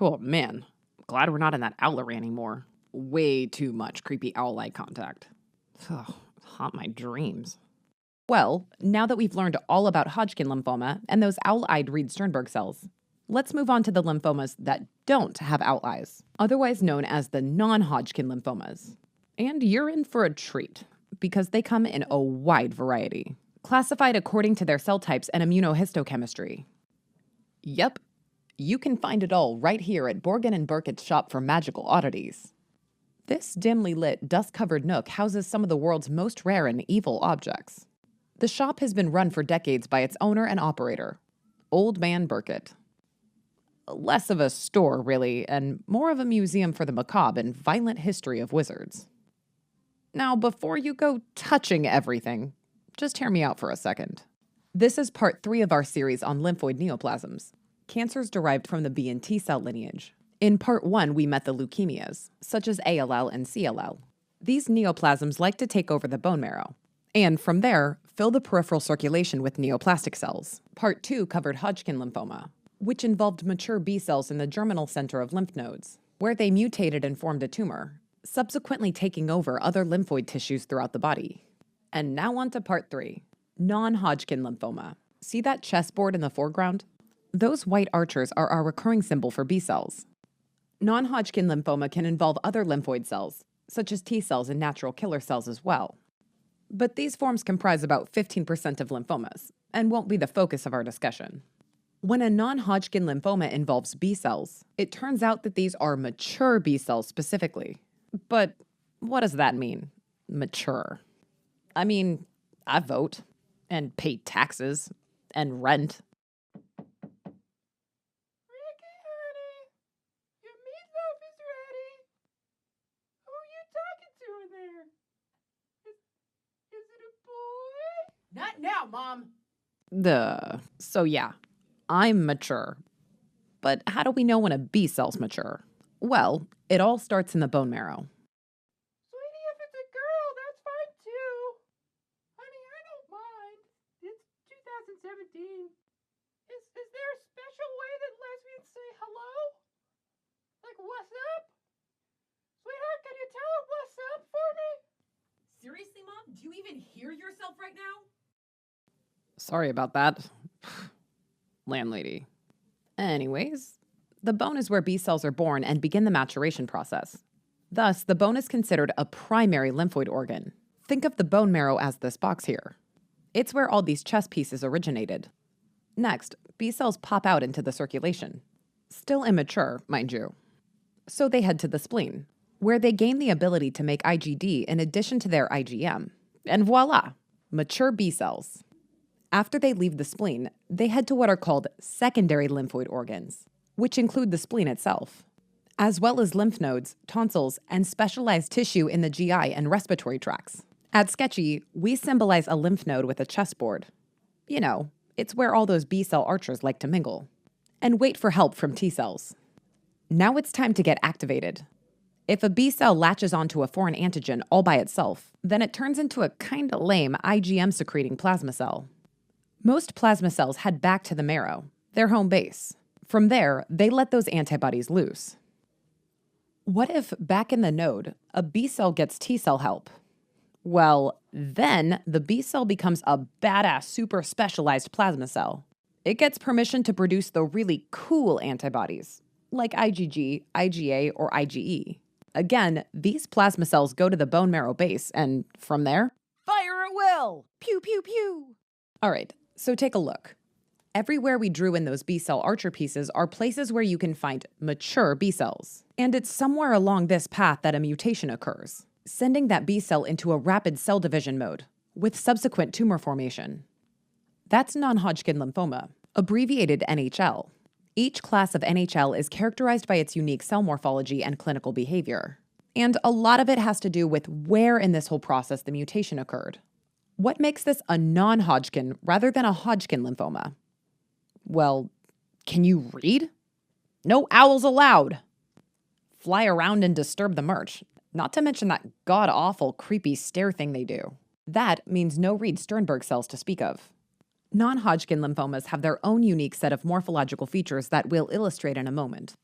Oh man, glad we're not in that owlery anymore. Way too much creepy owl-eye contact. Ugh, haunt my dreams. Well, now that we've learned all about Hodgkin lymphoma and those owl-eyed Reed-Sternberg cells, let's move on to the lymphomas that don't have owl eyes, otherwise known as the Non Hodgkin lymphomas. And you're in for a treat, because they come in a wide variety, classified according to their cell types and immunohistochemistry. Yep, you can find it all right here at Borgen & Burkett's shop for magical oddities. This dimly lit, dust-covered nook houses some of the world's most rare and evil objects. The shop has been run for decades by its owner and operator, Old Man Burkett. Less of a store, really, and more of a museum for the macabre and violent history of wizards. Now, before you go touching everything, just hear me out for a second. This is part 3 of our series on lymphoid neoplasms, cancers derived from the B and T cell lineage. In part 1, we met the leukemias, such as ALL and CLL. These neoplasms like to take over the bone marrow, and from there, fill the peripheral circulation with neoplastic cells. Part 2 covered Hodgkin lymphoma, which involved mature B cells in the germinal center of lymph nodes, where they mutated and formed a tumor, subsequently taking over other lymphoid tissues throughout the body. And now on to part 3, Non Hodgkin lymphoma. See that chessboard in the foreground? Those white archers are our recurring symbol for B cells. Non Hodgkin lymphoma can involve other lymphoid cells, such as T cells and natural killer cells as well. But these forms comprise about 15% of lymphomas, and won't be the focus of our discussion. When a non-Hodgkin lymphoma involves B cells, it turns out that these are mature B cells specifically. But what does that mean, mature? I mean, I vote, and pay taxes, and rent. Ricky, honey, your meatloaf is ready. Who are you talking to in there? Is it a boy? Not now, Mom. So yeah, I'm mature. But how do we know when a B cell's mature? Well, it all starts in the bone marrow. Sweetie, if it's a girl, that's fine too. Honey, I don't mind. It's 2017. Is there a special way that lesbians say hello? Like, what's up? Sweetheart, can you tell her what's up for me? Seriously, Mom? Do you even hear yourself right now? Sorry about that, landlady. Anyways, the bone is where B cells are born and begin the maturation process. Thus, the bone is considered a primary lymphoid organ. Think of the bone marrow as this box here. It's where all these chess pieces originated. Next, B cells pop out into the circulation. Still immature, mind you. So they head to the spleen, where they gain the ability to make IgD in addition to their IgM. And voila, mature B cells. After they leave the spleen, they head to what are called secondary lymphoid organs, which include the spleen itself, as well as lymph nodes, tonsils, and specialized tissue in the GI and respiratory tracts. At Sketchy, we symbolize a lymph node with a chessboard. You know, it's where all those B cell archers like to mingle and wait for help from T cells. Now it's time to get activated. If a B cell latches onto a foreign antigen all by itself, then it turns into a kinda lame IgM-secreting plasma cell. Most plasma cells head back to the marrow, their home base. From there, they let those antibodies loose. What if, back in the node, a B cell gets T cell help? Well, then the B cell becomes a badass super specialized plasma cell. It gets permission to produce the really cool antibodies, like IgG, IgA, or IgE. Again, these plasma cells go to the bone marrow base, and from there, Fire at will! pew, pew, pew. All right, so take a look. Everywhere we drew in those B cell archer pieces are places where you can find mature B cells. And it's somewhere along this path that a mutation occurs, sending that B cell into a rapid cell division mode, with subsequent tumor formation. That's non-Hodgkin lymphoma, abbreviated NHL. Each class of NHL is characterized by its unique cell morphology and clinical behavior. And a lot of it has to do with where in this whole process the mutation occurred. What makes this a non-Hodgkin rather than a Hodgkin lymphoma? Well, can you read? No owls allowed. Fly around and disturb the merch, not to mention that god-awful creepy stare thing they do. That means no Reed-Sternberg cells to speak of. Non-Hodgkin lymphomas have their own unique set of morphological features that we'll illustrate in a moment.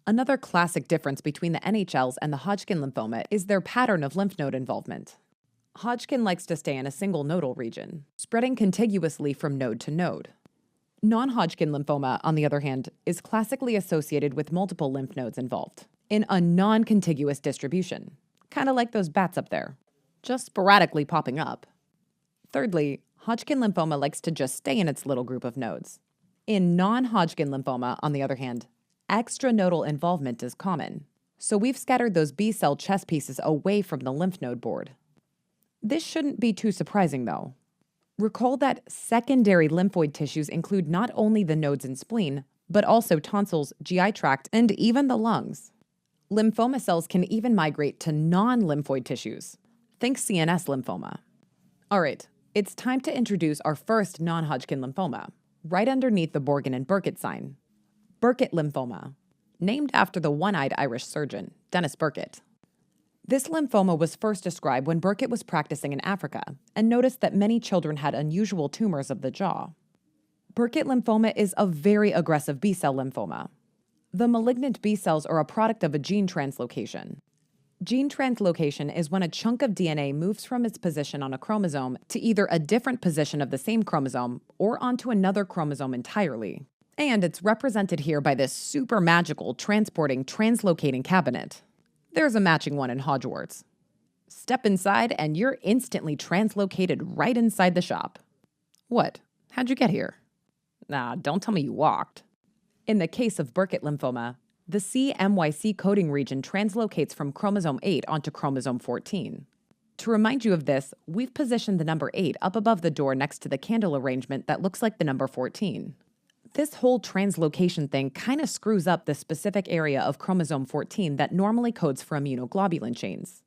Another classic difference between the NHLs and the Hodgkin lymphoma is their pattern of lymph node involvement. Hodgkin likes to stay in a single nodal region, spreading contiguously from node to node. Non Hodgkin lymphoma, on the other hand, is classically associated with multiple lymph nodes involved, in a non contiguous distribution, kind of like those bats up there, just sporadically popping up. Thirdly, Hodgkin lymphoma likes to just stay in its little group of nodes. In non Hodgkin lymphoma, on the other hand, extranodal involvement is common, so we've scattered those B cell chess pieces away from the lymph node board. This shouldn't be too surprising, though. Recall that secondary lymphoid tissues include not only the nodes and spleen, but also tonsils, GI tract, and even the lungs. Lymphoma cells can even migrate to non-lymphoid tissues. Think CNS lymphoma. All right, it's time to introduce our first non-Hodgkin lymphoma, right underneath the Borgen and Burkitt sign. Burkitt lymphoma, named after the one-eyed Irish surgeon, Denis Burkitt. This lymphoma was first described when Burkitt was practicing in Africa and noticed that many children had unusual tumors of the jaw. Burkitt lymphoma is a very aggressive B-cell lymphoma. The malignant B cells are a product of a gene translocation. Gene translocation is when a chunk of DNA moves from its position on a chromosome to either a different position of the same chromosome or onto another chromosome entirely. And it's represented here by this super magical transporting translocating cabinet. There's a matching one in Hogwarts. Step inside and you're instantly translocated right inside the shop. What? How'd you get here? Nah, don't tell me you walked. In the case of Burkitt lymphoma, the CMYC coding region translocates from chromosome 8 onto chromosome 14. To remind you of this, we've positioned the number 8 up above the door next to the candle arrangement that looks like the number 14. This whole translocation thing kind of screws up the specific area of chromosome 14 that normally codes for immunoglobulin chains.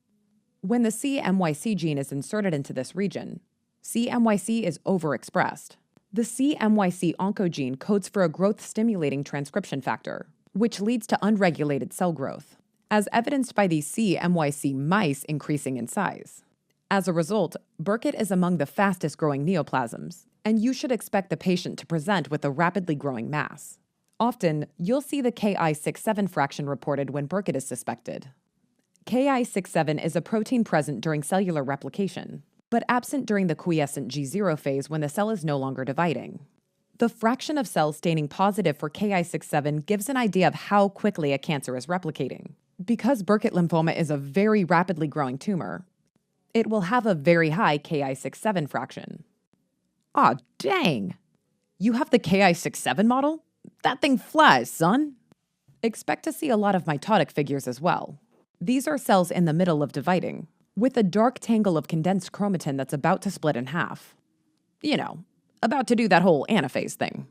When the CMYC gene is inserted into this region, CMYC is overexpressed. The CMYC oncogene codes for a growth-stimulating transcription factor, which leads to unregulated cell growth, as evidenced by these CMYC mice increasing in size. As a result, Burkitt is among the fastest-growing neoplasms, and you should expect the patient to present with a rapidly growing mass. Often, you'll see the Ki-67 fraction reported when Burkitt is suspected. Ki-67 is a protein present during cellular replication, but absent during the quiescent G0 phase when the cell is no longer dividing. The fraction of cells staining positive for Ki-67 gives an idea of how quickly a cancer is replicating. Because Burkitt lymphoma is a very rapidly growing tumor, it will have a very high Ki-67 fraction. Aw, dang! You have the Ki-67 model? That thing flies, son! Expect to see a lot of mitotic figures as well. These are cells in the middle of dividing, with a dark tangle of condensed chromatin that's about to split in half. You know, about to do that whole anaphase thing.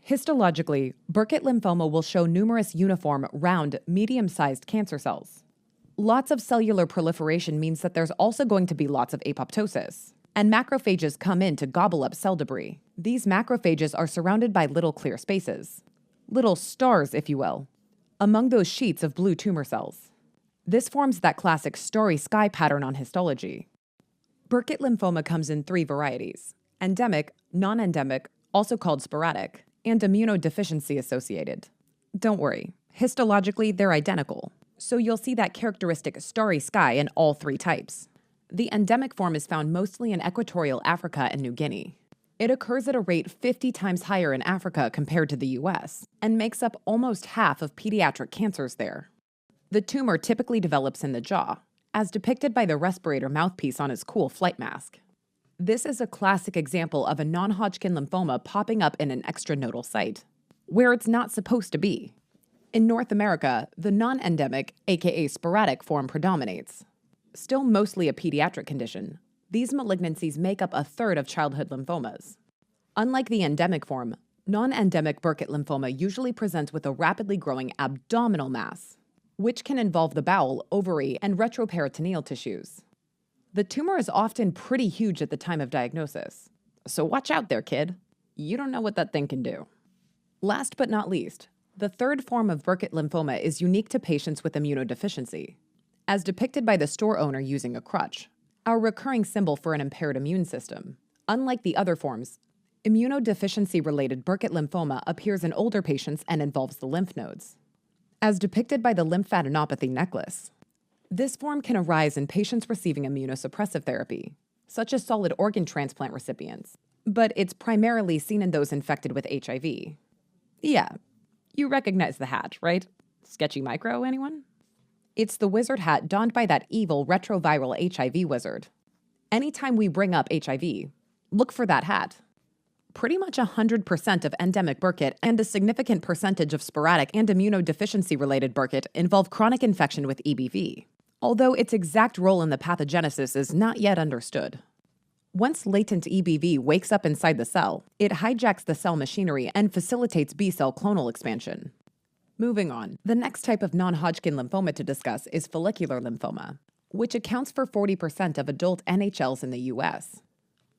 Histologically, Burkitt lymphoma will show numerous uniform, round, medium-sized cancer cells. Lots of cellular proliferation means that there's also going to be lots of apoptosis, and macrophages come in to gobble up cell debris. These macrophages are surrounded by little clear spaces, little stars, if you will, among those sheets of blue tumor cells. This forms that classic starry sky pattern on histology. Burkitt lymphoma comes in 3 varieties: endemic, non-endemic, also called sporadic, and immunodeficiency associated. Don't worry, histologically they're identical, so you'll see that characteristic starry sky in all 3 types. The endemic form is found mostly in equatorial Africa and New Guinea. It occurs at a rate 50 times higher in Africa compared to the US, and makes up almost half of pediatric cancers there. The tumor typically develops in the jaw, as depicted by the respirator mouthpiece on his cool flight mask. This is a classic example of a non-Hodgkin lymphoma popping up in an extranodal site, where it's not supposed to be. In North America, the non-endemic, aka sporadic, form predominates. Still mostly a pediatric condition, these malignancies make up a third of childhood lymphomas. Unlike the endemic form, non-endemic Burkitt lymphoma usually presents with a rapidly growing abdominal mass, which can involve the bowel, ovary, and retroperitoneal tissues. The tumor is often pretty huge at the time of diagnosis, so watch out there, kid. You don't know what that thing can do. Last but not least, the third form of Burkitt lymphoma is unique to patients with immunodeficiency, as depicted by the store owner using a crutch, our recurring symbol for an impaired immune system. Unlike the other forms, immunodeficiency-related Burkitt lymphoma appears in older patients and involves the lymph nodes. as depicted by the lymphadenopathy necklace. This form can arise in patients receiving immunosuppressive therapy, such as solid organ transplant recipients, but it's primarily seen in those infected with HIV. Yeah, you recognize the hat, right? Sketchy Micro, anyone? It's the wizard hat donned by that evil retroviral HIV wizard. Anytime we bring up HIV, look for that hat. Pretty much 100% of endemic Burkitt and a significant percentage of sporadic and immunodeficiency-related Burkitt involve chronic infection with EBV, although its exact role in the pathogenesis is not yet understood. Once latent EBV wakes up inside the cell, it hijacks the cell machinery and facilitates B-cell clonal expansion. Moving on, the next type of non-Hodgkin lymphoma to discuss is follicular lymphoma, which accounts for 40% of adult NHLs in the US.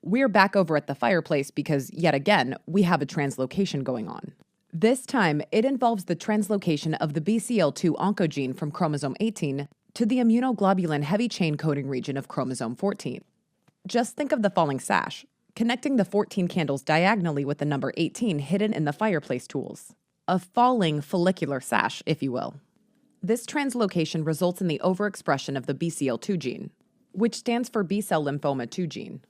We're back over at the fireplace because, yet again, we have a translocation going on. This time, it involves the translocation of the BCL2 oncogene from chromosome 18 to the immunoglobulin heavy chain coding region of chromosome 14. Just think of the falling sash, connecting the 14 candles diagonally with the number 18 hidden in the fireplace tools. A falling follicular sash, if you will. This translocation results in the overexpression of the BCL2 gene, which stands for B-cell lymphoma 2 gene.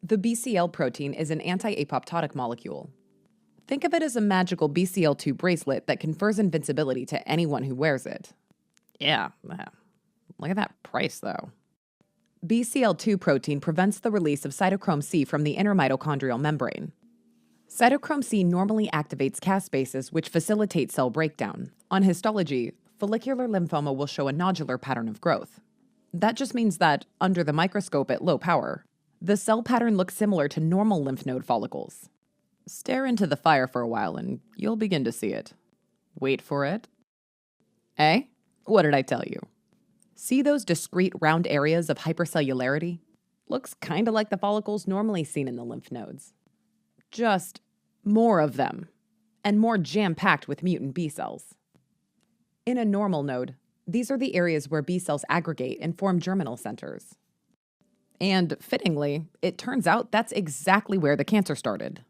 The BCL protein is an anti-apoptotic molecule. Think of it as a magical BCL2 bracelet that confers invincibility to anyone who wears it. Yeah, look at that price, though. BCL2 protein prevents the release of cytochrome C from the inner mitochondrial membrane. Cytochrome C normally activates caspases, which facilitate cell breakdown. On histology, follicular lymphoma will show a nodular pattern of growth. That just means that, under the microscope at low power, the cell pattern looks similar to normal lymph node follicles. Stare into the fire for a while and you'll begin to see it. Wait for it. Eh? What did I tell you? See those discrete round areas of hypercellularity? Looks kinda like the follicles normally seen in the lymph nodes. Just more of them, and more jam-packed with mutant B cells. In a normal node, these are the areas where B cells aggregate and form germinal centers. And fittingly, it turns out that's exactly where the cancer started.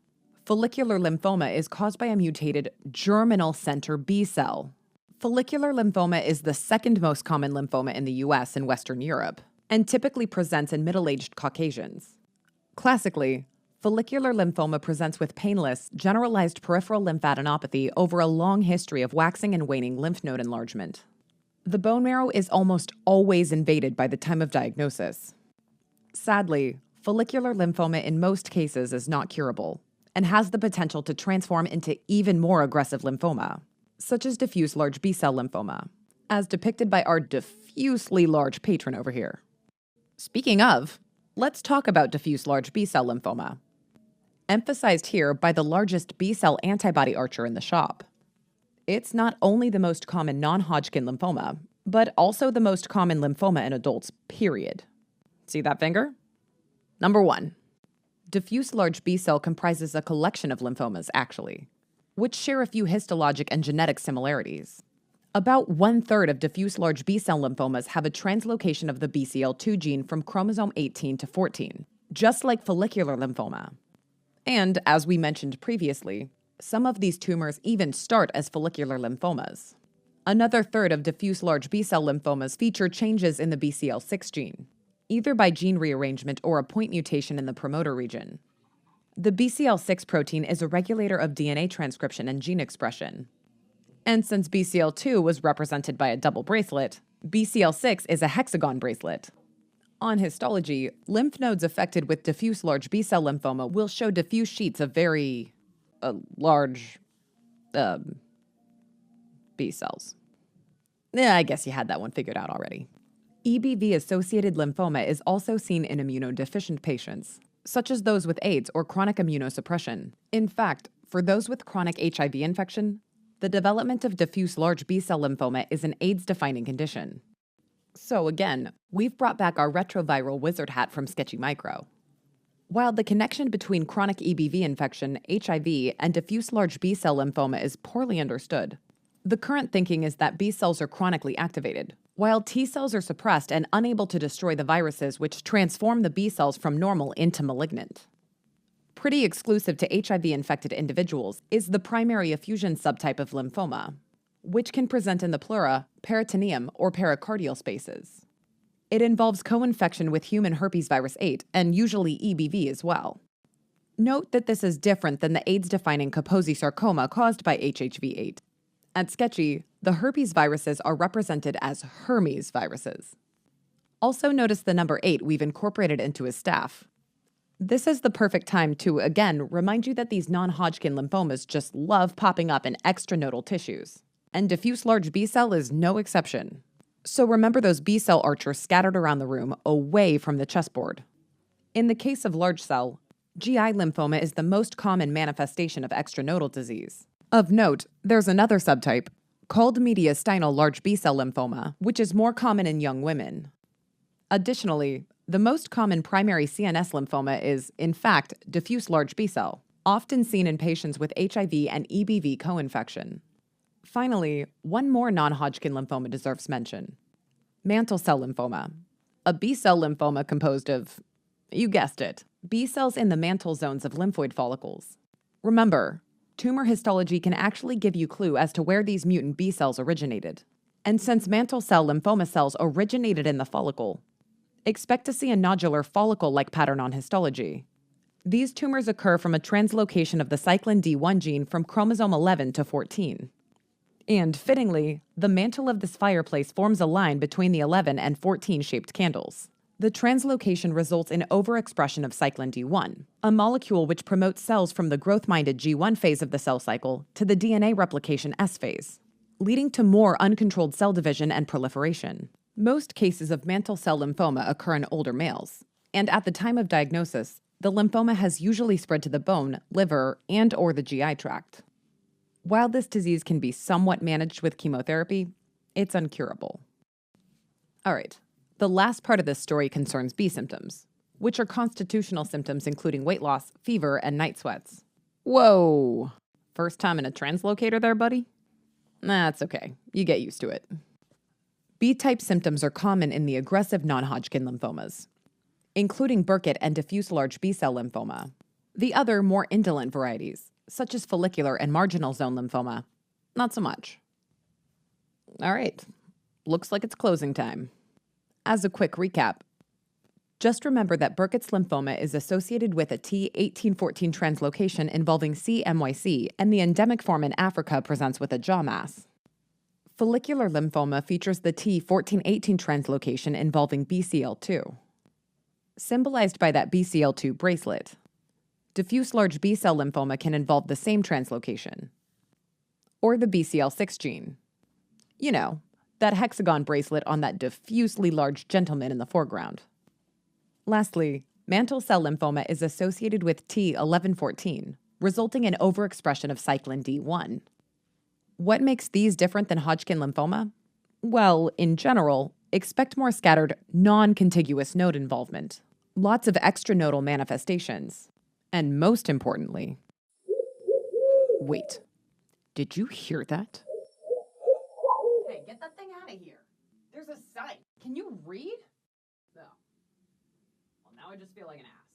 Follicular lymphoma is caused by a mutated germinal center B cell. Follicular lymphoma is the second most common lymphoma in the US and Western Europe, and typically presents in middle-aged Caucasians. Classically, follicular lymphoma presents with painless, generalized peripheral lymphadenopathy over a long history of waxing and waning lymph node enlargement. The bone marrow is almost always invaded by the time of diagnosis. Sadly, follicular lymphoma in most cases is not curable and has the potential to transform into even more aggressive lymphoma, such as diffuse large B-cell lymphoma, as depicted by our diffusely large patron over here. Speaking of, let's talk about diffuse large B-cell lymphoma, emphasized here by the largest B-cell antibody archer in the shop. It's not only the most common non-Hodgkin lymphoma, but also the most common lymphoma in adults, period. See that finger? Number 1. Diffuse large B-cell comprises a collection of lymphomas, actually, which share a few histologic and genetic similarities. About 1/3 of diffuse large B-cell lymphomas have a translocation of the BCL2 gene from chromosome 18 to 14, just like follicular lymphoma. And, as we mentioned previously, some of these tumors even start as follicular lymphomas. Another third of diffuse large B-cell lymphomas feature changes in the BCL6 gene, either by gene rearrangement or a point mutation in the promoter region. The BCL6 protein is a regulator of DNA transcription and gene expression. And since BCL2 was represented by a double bracelet, BCL6 is a hexagon bracelet. On histology, lymph nodes affected with diffuse large B-cell lymphoma will show diffuse sheets of very large B cells. Yeah, I guess you had that one figured out already. EBV-associated lymphoma is also seen in immunodeficient patients, such as those with AIDS or chronic immunosuppression. In fact, for those with chronic HIV infection, the development of diffuse large B-cell lymphoma is an AIDS-defining condition. So again, we've brought back our retroviral wizard hat from Sketchy Micro. While the connection between chronic EBV infection, HIV, and diffuse large B-cell lymphoma is poorly understood, the current thinking is that B cells are chronically activated, while T cells are suppressed and unable to destroy the viruses which transform the B cells from normal into malignant. Pretty exclusive to HIV-infected individuals is the primary effusion subtype of lymphoma, which can present in the pleura, peritoneum, or pericardial spaces. It involves co-infection with human herpes virus 8 and usually EBV as well. Note that this is different than the AIDS-defining Kaposi sarcoma caused by HHV8. At Sketchy, the herpes viruses are represented as Hermes viruses. Also notice the number 8 we've incorporated into his staff. This is the perfect time to, again, remind you that these non-Hodgkin lymphomas just love popping up in extranodal tissues. And diffuse large B-cell is no exception. So remember those B-cell archers scattered around the room, away from the chessboard. In the case of large cell, GI lymphoma is the most common manifestation of extranodal disease. Of note, there's another subtype, called mediastinal large B-cell lymphoma, which is more common in young women. Additionally, the most common primary CNS lymphoma is, in fact, diffuse large B-cell, often seen in patients with HIV and EBV co-infection. Finally, one more non-Hodgkin lymphoma deserves mention. Mantle cell lymphoma, a B-cell lymphoma composed of, you guessed it, B-cells in the mantle zones of lymphoid follicles. Remember, tumor histology can actually give you a clue as to where these mutant B-cells originated. And since mantle cell lymphoma cells originated in the follicle, expect to see a nodular follicle-like pattern on histology. These tumors occur from a translocation of the cyclin D1 gene from chromosome 11 to 14. And fittingly, the mantle of this fireplace forms a line between the 11 and 14 shaped candles. The translocation results in overexpression of cyclin D1, a molecule which promotes cells from the growth-minded G1 phase of the cell cycle to the DNA replication S phase, leading to more uncontrolled cell division and proliferation. Most cases of mantle cell lymphoma occur in older males, and at the time of diagnosis, the lymphoma has usually spread to the bone, liver, and/or the GI tract. While this disease can be somewhat managed with chemotherapy, it's uncurable. All right, the last part of this story concerns B symptoms, which are constitutional symptoms including weight loss, fever, and night sweats. Whoa! First time in a translocator there, buddy? That's okay, you get used to it. B-type symptoms are common in the aggressive non-Hodgkin lymphomas, including Burkitt and diffuse large B-cell lymphoma. The other, more indolent varieties, such as follicular and marginal zone lymphoma, not so much. All right, looks like it's closing time. As a quick recap, just remember that Burkitt's lymphoma is associated with a T1814 translocation involving CMYC, and the endemic form in Africa presents with a jaw mass. Follicular lymphoma features the T1418 translocation involving BCL2, symbolized by that BCL2 bracelet. Diffuse large B-cell lymphoma can involve the same translocation, or the BCL6 gene. You know, that hexagon bracelet on that diffusely large gentleman in the foreground. Lastly, mantle cell lymphoma is associated with T1114, resulting in overexpression of cyclin D1. What makes these different than Hodgkin lymphoma? Well, in general, expect more scattered, non-contiguous node involvement, lots of extranodal manifestations, and most importantly, wait, did you hear that? Hey, get that thing out of here. There's a sign. Can you read? No. Well, now I just feel like an ass.